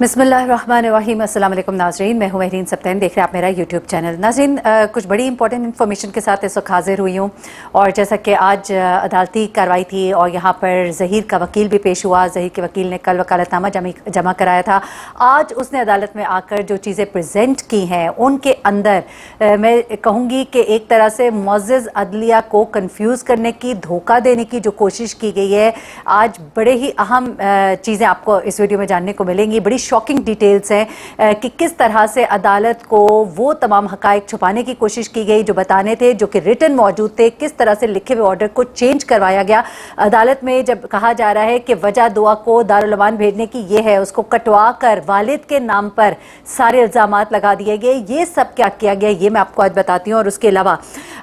बिस्मिल्लाहिर्रहमानिर्रहीम। अस्सलाम वालेकुम नाज़रीन, मैं हूँ महरीन सब्तैन, देख रहे हैं आप मेरा यूट्यूब चैनल। नाज़रीन, कुछ बड़ी इंपॉर्टेंट इन्फॉर्मेशन के साथ इस वक्त हाजिर हुई हूँ। और जैसा कि आज अदालती कार्रवाई थी और यहाँ पर ज़हीर का वकील भी पेश हुआ। ज़हीर के वकील ने कल वकालतनामा जमा कराया था। आज उसने अदालत में आकर जो चीज़ें प्रेजेंट की हैं उनके अंदर मैं कहूँगी कि एक तरह से मुअज़्ज़ज़ अदलिया को कन्फ्यूज़ करने की, धोखा देने की जो कोशिश की गई है। आज बड़े ही अहम चीज़ें आपको इस वीडियो में जानने को मिलेंगी। बड़ी शॉकिंग डिटेल्स हैं कि किस तरह से अदालत को वो तमाम हकायक छुपाने की कोशिश की गई जो बताने थे, जो कि रिटन मौजूद थे। किस तरह से लिखे हुए ऑर्डर को चेंज करवाया गया। अदालत में जब कहा जा रहा है कि वजह दुआ को दारुल अमान भेजने की ये है, उसको कटवा कर वालिद के नाम पर सारे इल्ज़ामात लगा दिए गए। ये सब क्या किया गया ये मैं आपको आज बताती हूँ। और उसके अलावा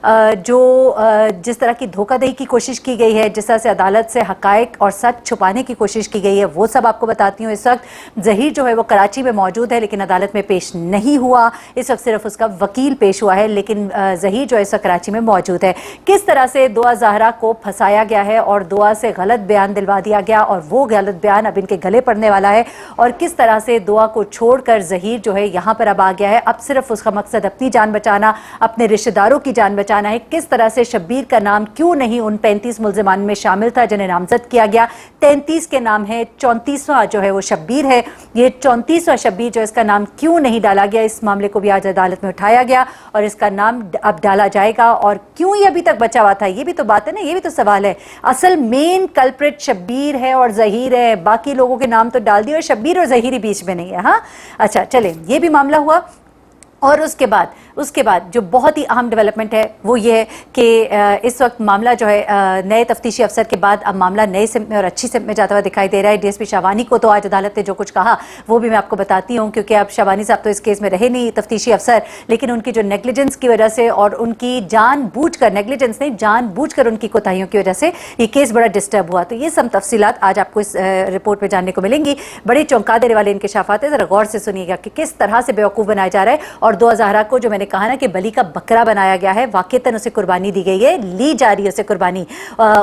जिस तरह की धोखाधड़ी की कोशिश की गई है, जिस तरह से अदालत से हकायक और सच छुपाने की कोशिश की गई है, वो सब आपको बताती हूँ। इस वक्त ज़हीर जो है वो कराची में मौजूद है लेकिन अदालत में पेश नहीं हुआ। इस वक्त सिर्फ उसका वकील पेश हुआ है, लेकिन ज़हीर जो है इस वक्त कराची में मौजूद है। किस तरह से दुआ ज़हरा को फंसाया गया है और दुआ से गलत बयान दिलवा दिया गया और वो गलत बयान अब इनके गले पड़ने वाला है। और किस तरह से दुआ को छोड़कर ज़हीर जो है यहाँ पर अब आ गया है। अब सिर्फ उसका मकसद अपनी जान बचाना, अपने रिश्तेदारों की जान बचाना है। किस तरह से शब्बीर का नाम क्यों नहीं उन 35 मुल्ज़िमान में शामिल था जिन्हें नामजद किया गया। 33 के नाम है, 34वां जो है वो शब्बीर है। ये 34वां शब्बीर जो इसका नाम क्यों नहीं डाला गया, इस मामले को भी आज अदालत में उठाया गया और इसका नाम अब डाला जाएगा। और क्यों ये अभी तक बचा हुआ था, ये भी तो बात है ना, ये भी तो सवाल है। असल मेन कल्प्रिट शब्बीर है और ज़हीर है। बाकी लोगों के नाम तो डाल दिए और शब्बीर और ज़हीर ही बीच में नहीं है। हाँ अच्छा, चले, ये भी मामला हुआ। और उसके बाद जो बहुत ही अहम डेवलपमेंट है वो ये है कि इस वक्त मामला जो है नए तफ्तीशी अफसर के बाद अब मामला नए सिमत में और अच्छी सिमत में जाता हुआ दिखाई दे रहा है। डीएसपी शाबानी को तो आज अदालत ने जो कुछ कहा वो भी मैं आपको बताती हूँ, क्योंकि अब शाबानी साहब तो इस केस में रहे नहीं तफ्तीशी अफसर, लेकिन उनकी जो नेग्लिजेंस की वजह से और उनकी जानबूझकर, नेग्लिजेंस नहीं जानबूझकर उनकी कोताहियों की वजह से ये केस बड़ा डिस्टर्ब हुआ। तो ये सब तफसीलात आज आपको इस रिपोर्ट में जानने को मिलेंगी। बड़े चौंका देने वाले इंकशाफात है, जरा गौर से सुनिएगा कि किस तरह से बेवकूफ़ बनाया जा रहा है। और दुआ ज़हरा को जो मैंने कहा ना कि बली का बकरा बनाया गया है, वाकईतन उसे कुर्बानी दी गई है, ली जा रही है उसे कुर्बानी।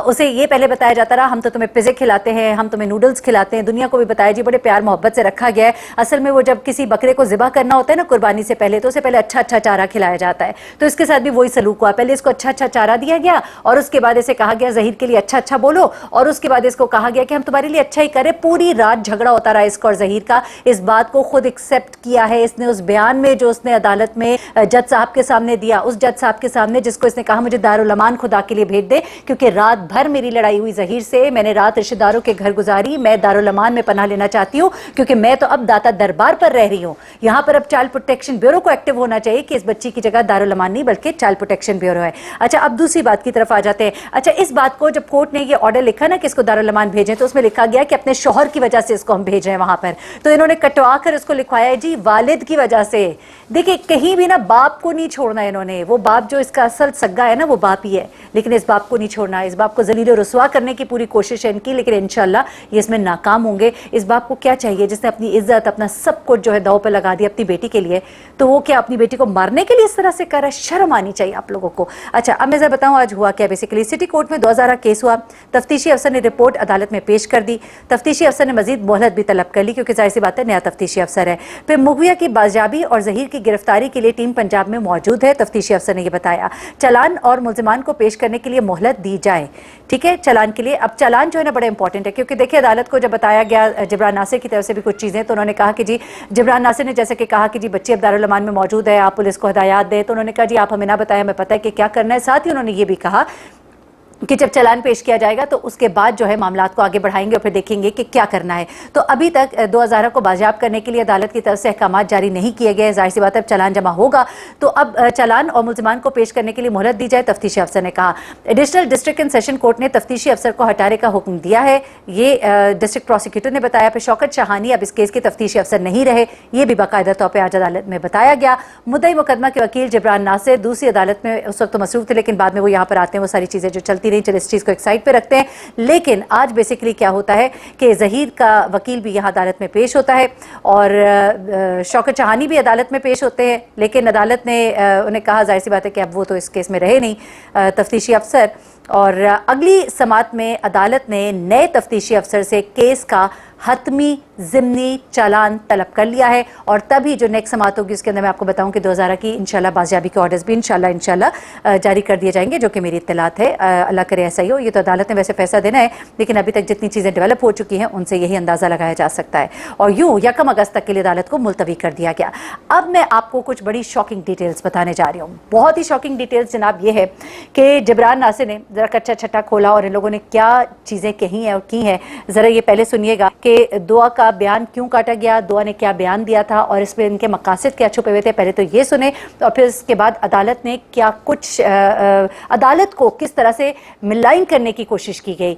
उसे ये पहले बताया जाता रहा हम तो तुम्हें पिज़्ज़े खिलाते हैं, हम तुम्हें नूडल्स खिलाते हैं। दुनिया को भी बताया जी बड़े प्यार मोहब्बत से रखा गया है। असल में वो जब किसी बकरे को ज़िबा करना होता है ना कुर्बानी से पहले, तो उसे पहले अच्छा अच्छा चारा खिलाया जाता है। तो इसके साथ भी वही सलूक हुआ। पहले इसको अच्छा अच्छा चारा दिया गया और उसके बाद इसे कहा गया ज़हीर के लिए अच्छा अच्छा बोलो, और उसके बाद इसको कहा गया कि हम तुम्हारे लिए अच्छा ही करें। पूरी रात झगड़ा होता रहा इसको और ज़हीर का। इस बात को खुद एक्सेप्ट किया है इसने उस बयान में जो उसने अदालत में जज साहब के सामने दिया, उस जज साहब के सामने जिसको इसने कहा मुझे दारुल अमान खुदा के लिए भेज दे, क्योंकि रात भर मेरी लड़ाई हुई ज़हीर से, मैंने रात रिश्तेदारों के घर गुजारी, मैं दारुल अमान में पनाह लेना चाहती हूँ क्योंकि मैं तो अब दाता दरबार पर रह रही हूँ। यहाँ पर अब चाइल्ड प्रोटेक्शन ब्यूरो को एक्टिव होना चाहिए कि इस बच्ची की जगह दारुल अमान नहीं बल्कि चाइल्ड प्रोटेक्शन ब्यूरो है। अच्छा, अब दूसरी बात की तरफ आ जाते हैं। अच्छा, इस बात को जब कोर्ट ने ये ऑर्डर लिखा ना कि इसको दारुल अमान भेजें, तो उसमें लिखा गया कि अपने शौहर की वजह से इसको हम भेज रहे हैं वहां पर। तो इन्होंने कटवा कर इसको लिखवाया है जी वालिद की वजह से। देखिए, कहीं भी ना बाप को नहीं छोड़ना इन्होंने। वो बाप जो इसका असल सग्गा है ना वो बाप ही है, लेकिन इस बाप को नहीं छोड़ना। इस बाप को जलील रुसवा करने की पूरी कोशिश है इनकी, लेकिन इंशाल्लाह ये इसमें नाकाम होंगे। इस बाप को क्या चाहिए जिसने अपनी इज्जत, अपना सब कुछ जो है दांव पे लगा दिया अपनी बेटी के लिए, तो वो क्या अपनी बेटी को मारने के लिए इस तरह से कर रहा है? शर्म आनी चाहिए आप लोगों को। अच्छा, अब मैं जरा बताऊं आज हुआ क्या। बेसिकली सिटी कोर्ट में 2000 केस हुआ। तफ्तीशी अफसर ने रिपोर्ट अदालत में पेश कर दी। तफ्तीशी अफसर ने मजीद मोहलत भी तलब कर ली क्योंकि जाहिर सी बात है नया तफ्तीशी अफसर है। फिर मुगविया की बाजियाबी और ज़हीर की गिरफ्तारी के लिए टीम पंजाब में मौजूद है। तफ्तीशी अफसर ने यह बताया चालान और मुल्जिमान को पेश करने के लिए मोहलत दी जाए। ठीक है, चालान के लिए। अब चालान जो है ना बड़ा इंपॉर्टेंट है, क्योंकि देखिए अदालत को जब बताया गया जिब्रान नासिर की तरफ से भी कुछ चीज़ें, तो उन्होंने कहा कि जी जिब्रान नासिर ने जैसे कि कहा कि जी बच्ची अब दारुल अमान में मौजूद है, आप पुलिस को हिदायत दें। तो उन्होंने कहा जी आप हमें ना बताएं, हमें पता है कि क्या करना है। साथ ही उन्होंने ये भी कहा कि जब चालान पेश किया जाएगा तो उसके बाद जो है मामलात को आगे बढ़ाएंगे और फिर देखेंगे कि क्या करना है। तो अभी तक 2000 को बाजियाब करने के लिए अदालत की तरफ से अहकाम जारी नहीं किए गए। जाहिर सी बात है अब चालान जमा होगा तो अब चालान और मुल्जिमान को पेश करने के लिए मोहलत दी जाए, तफ्तीशी अफसर ने कहा। Additional district and session court ने तफ्तीशी अफसर को हटाने का हुक्म दिया है, ये डिस्ट्रिक्ट प्रोसिक्यूटर ने बताया। फिर शौकत शाहानी अब इस केस के तफ्तीशी अफसर नहीं रहे, ये भी बाकायदा तौर पर आज अदालत में बताया गया। मुद्दई मुकदमा के वकील जिब्रान नासिर दूसरी अदालत में उस वक्त तो मसरूफ थे, लेकिन बाद में वो यहाँ पर आते हैं, वो सारी चीज़ें जो चलती रही, चलो इस चीज़ को साइड पे रखते हैं। लेकिन आज बेसिकली क्या होता है कि ज़हीर का वकील भी यहाँ अदालत में पेश होता है और शौकत शाहानी भी अदालत में पेश होते हैं, लेकिन अदालत ने उन्हें कहा जाहिर सी बात है कि अब वो तो इस केस में रहे नहीं तफ्तीशी अफसर। और अगली समात में अदालत ने नए तफ्तीशी अफसर से केस का हतमी ज़िमनी चालान तलब कर लिया है और तभी जो नेक्स्ट समाअत होगी उसके अंदर मैं आपको बताऊं कि 2000 की इंशाल्लाह बाजियाबी के ऑर्डर्स भी इंशाल्लाह जारी कर दिए जाएंगे, जो कि मेरी इत्तलात है। अल्लाह करे ऐसा ही हो। ये तो अदालत ने वैसे फैसला देना है, लेकिन अभी तक जितनी चीज़ें डेवलप हो चुकी हैं उनसे यही अंदाज़ा लगाया जा सकता है। और यूँ 1 अगस्त तक के लिए अदालत को मुलतवी कर दिया गया। अब मैं आपको कुछ बड़ी शॉकिंग डिटेल्स बताने जा रही हूँ। बहुत ही शॉकिंग डिटेल्स जनाब ये है कि जबरान नासिर ने ज़रा कच्चा छट्टा खोला और इन लोगों ने क्या चीज़ें कही हैं और की हैं। ज़रा ये पहले सुनिएगा कि दुआ का बयान क्यों काटा गया, दुआ ने क्या बयान दिया था और इसमें इनके मकासद क्या छुपे हुए थे। पहले तो ये सुने और फिर इसके बाद अदालत ने क्या कुछ अदालत को किस तरह से मिलाइन करने की कोशिश की गई।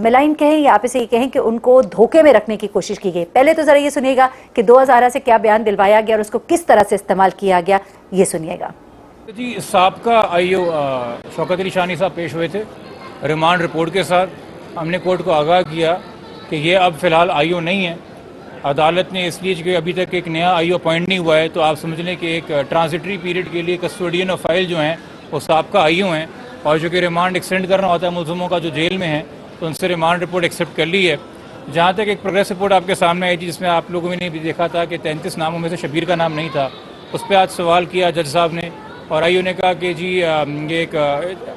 मिलाइन कहें या आप इसे ये कहें कि उनको धोखे में रखने की कोशिश की गई। पहले तो ज़रा ये सुनिएगा कि 2000 से क्या बयान दिलवाया गया और उसको किस तरह से इस्तेमाल किया गया, ये सुनिएगा। जी, साबका आईओ शौकत अली शानी साहब पेश हुए थे रिमांड रिपोर्ट के साथ। हमने कोर्ट को आगाह किया कि ये अब फ़िलहाल आईओ नहीं है। अदालत ने इसलिए कि अभी तक एक नया आईओ अपॉइंट नहीं हुआ है, तो आप समझ लें कि एक ट्रांजिटरी पीरियड के लिए कस्टोडियन ऑफ फाइल जो हैं वो साबका आईओ हैं, और जो कि रिमांड एक्सटेंड करना होता है मुलज़िमों का जो जेल में हैं, तो उनसे रिमांड रिपोर्ट एक्सेप्ट कर ली है। जहाँ तक एक प्रोग्रेस रिपोर्ट आपके सामने आई थी जिसमें आप लोगों ने भी देखा था कि 33 नामों में से शबीर का नाम नहीं था, उस पर आज सवाल किया जज साहब ने और आईओ ने कहा कि जी ये एक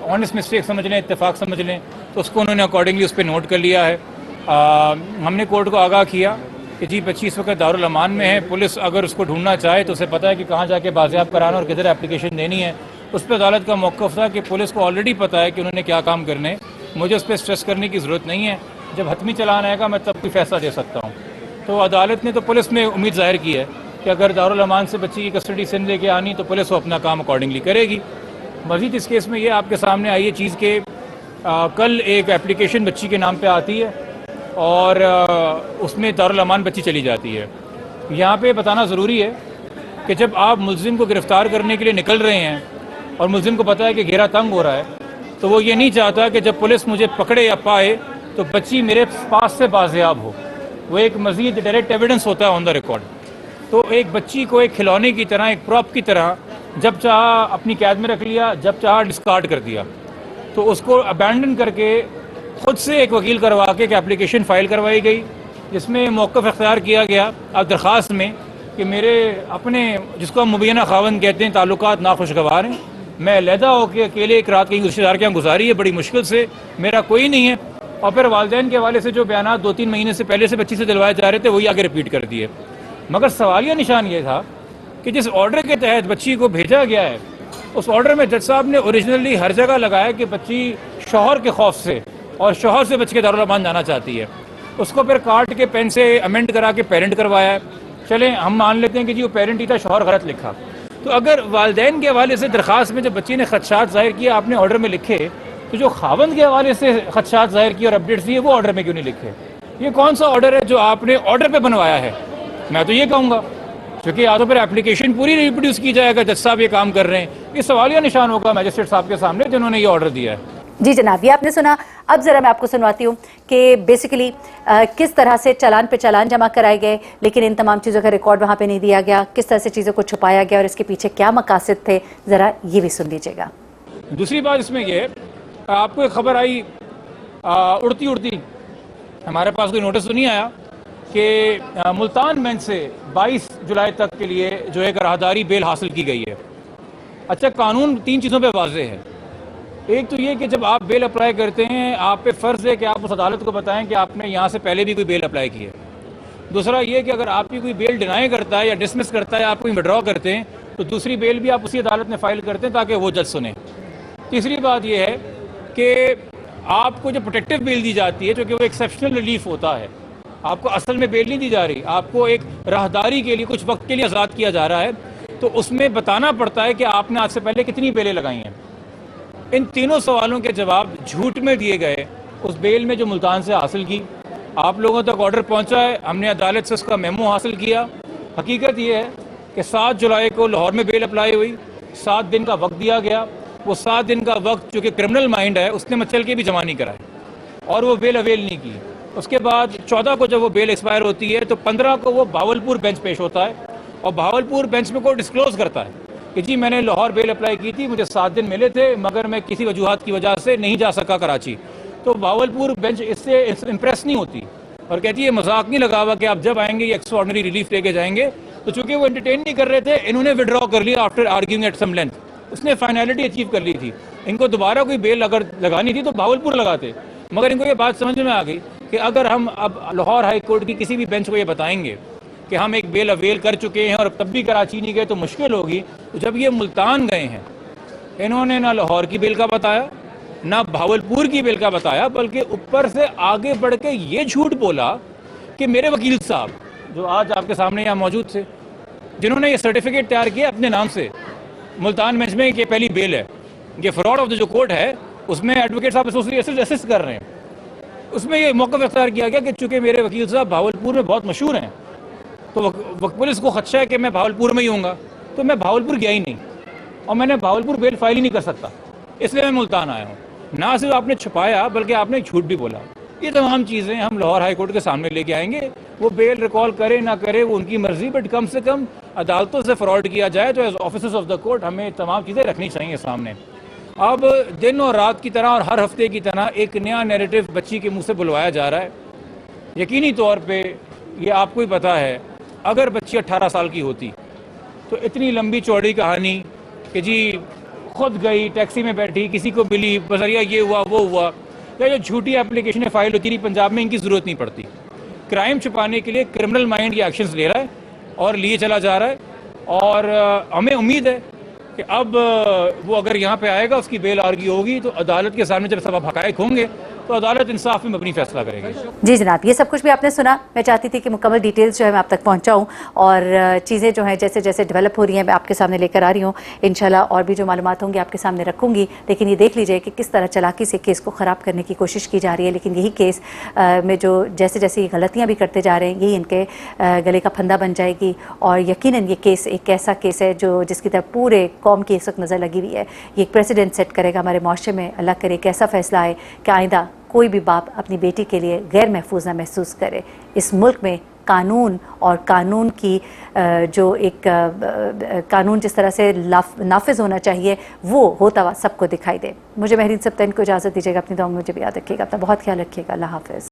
ऑनेस्ट मिस्टेक समझ लें, इत्तेफाक समझ लें, तो उसको उन्होंने अकॉर्डिंगली उस पर नोट कर लिया है। हमने कोर्ट को आगाह किया कि जी 25 वक्त दारुल अमान में है, पुलिस अगर उसको ढूंढना चाहे तो उसे पता है कि कहाँ जाके बाजियाब कराना और किधर एप्लीकेशन देनी है। उस पर अदालत का मौक़िफ़ था कि पुलिस को ऑलरेडी पता है कि उन्होंने क्या काम करने हैं, मुझे उस पर स्ट्रेस करने की ज़रूरत नहीं है। जब हतमी चलान आएगा मैं तब कोई फैसला दे सकता हूँ। तो अदालत ने तो पुलिस में उम्मीद ज़ाहिर की है कि अगर दारुल अमान से बच्ची की कस्टडी सिंध लेके आनी तो पुलिस वो अपना काम अकॉर्डिंगली करेगी। मज़ीद इस केस में ये आपके सामने आई है चीज़ के कल एक एप्लीकेशन बच्ची के नाम पे आती है और उसमें दारुल अमान बच्ची चली जाती है। यहाँ पे बताना ज़रूरी है कि जब आप मुलज़िम को गिरफ़्तार करने के लिए निकल रहे हैं और मुलज़िम को पता है कि घेरा तंग हो रहा है, तो वो ये नहीं चाहता कि जब पुलिस मुझे पकड़े या पाए तो बच्ची मेरे पास से बाज़ियाब हो। वो एक मज़ीद डायरेक्ट एविडेंस होता है ऑन द रिकॉर्ड। तो एक बच्ची को एक खिलौने की तरह, एक प्रॉप की तरह जब चाहा अपनी कैद में रख लिया, जब चाहा डिस्कार्ड कर दिया। तो उसको अबैंडन करके ख़ुद से एक वकील करवा के एक एप्लीकेशन फ़ाइल करवाई गई जिसमें मौक़िफ़ इख्तियार किया गया अब दरख्वास्त में कि मेरे अपने, जिसको हम मुबैना खावन कहते हैं, ताल्लुकात नाखुशगवार हैं, मैं अलहदा होकर अकेले एक रात कहीं रिश्तेदार के यहाँ गुजारी है बड़ी मुश्किल से, मेरा कोई नहीं है। और फिर वालिदैन के हवाले से जो बयान 2-3 महीने से पहले से बच्ची से दिलवाए जा रहे थे वही आगे रिपीट कर दिए। मगर सवालिया निशान ये था कि जिस ऑर्डर के तहत बच्ची को भेजा गया है उस ऑर्डर में जज साहब ने ओरिजिनली हर जगह लगाया कि बच्ची शौहर के खौफ से और शौहर से बच के दारुल अमान जाना चाहती है। उसको फिर काट के पेन से अमेंड करा के पेरेंट करवाया है। चलें हम मान लेते हैं कि जी वो पेरेंट ही था, शौहर गलत लिखा। तो अगर वालिदैन के हवाले से दरख्वास्त में जब बच्ची ने खदशात ज़ाहिर किया आपने ऑर्डर में लिखे, तो जो खावंद के हवाले से खदशात ज़ाहिर किए और अपडेट्स दिए वो ऑर्डर में क्यों नहीं लिखे? ये कौन सा ऑर्डर है जो आपने ऑर्डर पे बनवाया है? मैं तो ये कहूँगा क्योंकि या तो फिर एप्लीकेशन पूरी रिप्रोड्यूस की जाएगा, जज साहब ये काम कर रहे हैं, ये सवालिया निशान होगा मैजिस्ट्रेट साहब के सामने जिन्होंने ये ऑर्डर दिया है। जी जनाब, ये आपने सुना। अब ज़रा मैं आपको सुनवाती हूँ कि बेसिकली किस तरह से चालान पे चालान जमा कराए गए, लेकिन इन तमाम चीज़ों का रिकॉर्ड वहाँ पे नहीं दिया गया, किस तरह से चीज़ों को छुपाया गया और इसके पीछे क्या मकासद थे, ज़रा ये भी सुन लीजिएगा। दूसरी बात इसमें यह है, आपको एक खबर आई उड़ती उड़ती, हमारे पास कोई नोटिस तो नहीं आया कि मुल्तान बेंच से 22 जुलाई तक के लिए जो एक राहदारी बेल हासिल की गई है। अच्छा, कानून 3 चीज़ों पे वाज़ेह है। एक तो ये कि जब आप बेल अप्लाई करते हैं आप पे फ़र्ज़ है कि आप उस अदालत को बताएं कि आपने यहाँ से पहले भी कोई बेल अप्लाई की है। दूसरा ये कि अगर आपकी कोई बेल डिनाई करता है या डिसमिस करता है, आप कोई विड्रॉ करते हैं, तो दूसरी बेल भी आप उसी अदालत में फ़ाइल करते हैं ताकि वो जज सुने। तीसरी बात यह है कि आपको जो प्रोटेक्टिव बेल दी जाती है, जो कि वो एक्सेप्शनल रिलीफ होता है, आपको असल में बेल नहीं दी जा रही, आपको एक राहदारी के लिए कुछ वक्त के लिए आज़ाद किया जा रहा है, तो उसमें बताना पड़ता है कि आपने आज से पहले कितनी बेलें लगाई हैं। इन तीनों सवालों के जवाब झूठ में दिए गए उस बेल में जो मुल्तान से हासिल की। आप लोगों तक ऑर्डर पहुंचा है, हमने अदालत से उसका मेमो हासिल किया। हकीकत ये है कि 7 जुलाई को लाहौर में बेल अप्लाई हुई, 7 दिन का वक्त दिया गया। वो 7 दिन का वक्त जो कि क्रिमिनल माइंड है उसने मचल के भी जमा नहीं कराए और वो बेल अवेल नहीं की। उसके बाद 14 को जब वो बेल एक्सपायर होती है तो 15 को वो भावलपुर बेंच पेश होता है और भावलपुर बेंच में को डिस्क्लोज़ करता है कि जी मैंने लाहौर बेल अप्लाई की थी, मुझे 7 दिन मिले थे, मगर मैं किसी वजूहात की वजह से नहीं जा सका कराची। तो भावलपुर बेंच इससे इम्प्रेस नहीं होती और कहती है मजाक नहीं लगा हुआ कि आप जब आएंगे ये एक्स्ट्राऑर्डिनरी रिलीफ लेके जाएंगे। तो चूंकि वो एंटरटेन नहीं कर रहे थे, इन्होंने विड्रॉ कर लिया after arguing at some length. उसने फाइनलिटी अचीव कर ली थी। इनको दोबारा कोई बेल अगर लगानी थी तो भावलपुर लगाते, मगर इनको ये बात समझ में आ गई कि अगर हम अब लाहौर हाई कोर्ट की किसी भी बेंच को ये बताएंगे कि हम एक बेल अवेल कर चुके हैं और तब भी कराची नहीं गए तो मुश्किल होगी। तो जब ये मुल्तान गए हैं, इन्होंने ना लाहौर की बेल का बताया ना भावलपुर की बेल का बताया, बल्कि ऊपर से आगे बढ़ के ये झूठ बोला कि मेरे वकील साहब जो आज आपके सामने यहाँ मौजूद थे, जिन्होंने ये सर्टिफिकेट तैयार किया अपने नाम से मुल्तान बेंच में, ये पहली बेल है, ये फ्रॉड ऑफ द जो कोर्ट है उसमें एडवोकेट साहब एसोसिएशन असिस्ट कर रहे हैं, उसमें ये मौक़िफ़ इख्तियार किया गया कि चूँकि मेरे वकील साहब भावलपुर में बहुत मशहूर हैं तो पुलिस को खदशा है कि मैं भावलपुर में ही हूँगा, तो मैं भावलपुर गया ही नहीं और मैंने भावलपुर बेल फाइल ही नहीं कर सकता, इसलिए मैं मुल्तान आया हूँ। ना सिर्फ आपने छुपाया बल्कि आपने झूठ भी बोला। ये तमाम चीज़ें हम लाहौर हाई कोर्ट के सामने लेके आएंगे। वो बेल रिकॉल करे ना करे वो उनकी मर्जी, बट कम से कम अदालतों से फ्रॉड किया जाए तो as officers of the court हमें तमाम चीज़ें रखनी चाहिए सामने। अब दिन और रात की तरह और हर हफ्ते की तरह एक नया नैरेटिव बच्ची के मुंह से बुलवाया जा रहा है। यकीनी तौर पे ये आपको ही पता है, अगर बच्ची 18 साल की होती तो इतनी लंबी चौड़ी कहानी कि जी खुद गई, टैक्सी में बैठी, किसी को मिली, बजरिया ये हुआ वो हुआ, या जो झूठी एप्लीकेशनें फाइल होती रही पंजाब में, इनकी ज़रूरत नहीं पड़ती। क्राइम छुपाने के लिए क्रिमिनल माइंड ये एक्शंस ले रहा है और लिए चला जा रहा है। और हमें उम्मीद है कि अब वो अगर यहाँ पे आएगा, उसकी बेल आर्ग्यू होगी तो अदालत के सामने जब सब हक़ाइक़ होंगे तो अदालत इंसाफ में मबनी फैसला करेगी। जी जनाब, ये सब कुछ भी आपने सुना। मैं चाहती थी कि मुकम्मल डिटेल्स जो है मैं आप तक पहुंचाऊं और चीज़ें जो हैं जैसे जैसे डेवलप हो रही हैं मैं आपके सामने लेकर आ रही हूं। इंशाल्लाह और भी जो मालूमात होंगी आपके सामने रखूंगी। लेकिन ये देख लीजिए कि किस तरह चालाकी से केस को ख़राब करने की कोशिश की जा रही है। लेकिन यही केस में जो जैसे जैसे ये गलतियाँ भी करते जा रहे हैं, यही इनके गले का फंदा बन जाएगी। और यकीनन ये केस एक ऐसा केस है जो जिसकी तरफ पूरे कौम की इस वक्त नज़र लगी हुई है। ये एक प्रेसिडेंट सेट करेगा हमारे माशरे में। अल्लाह करे कि ऐसा फ़ैसला आए कि आइंदा कोई भी बाप अपनी बेटी के लिए गैर महफूज ना महसूस करे। इस मुल्क में कानून और कानून की जो एक कानून जिस तरह से नाफिज होना चाहिए वो होता हुआ सबको दिखाई दे। मुझे महरीन सप्तान को इजाज़त दीजिएगा। अपनी दुआ में मुझे भी याद रखिएगा। अपना बहुत ख्याल रखिएगा। अल्लाह हाफ़िज़।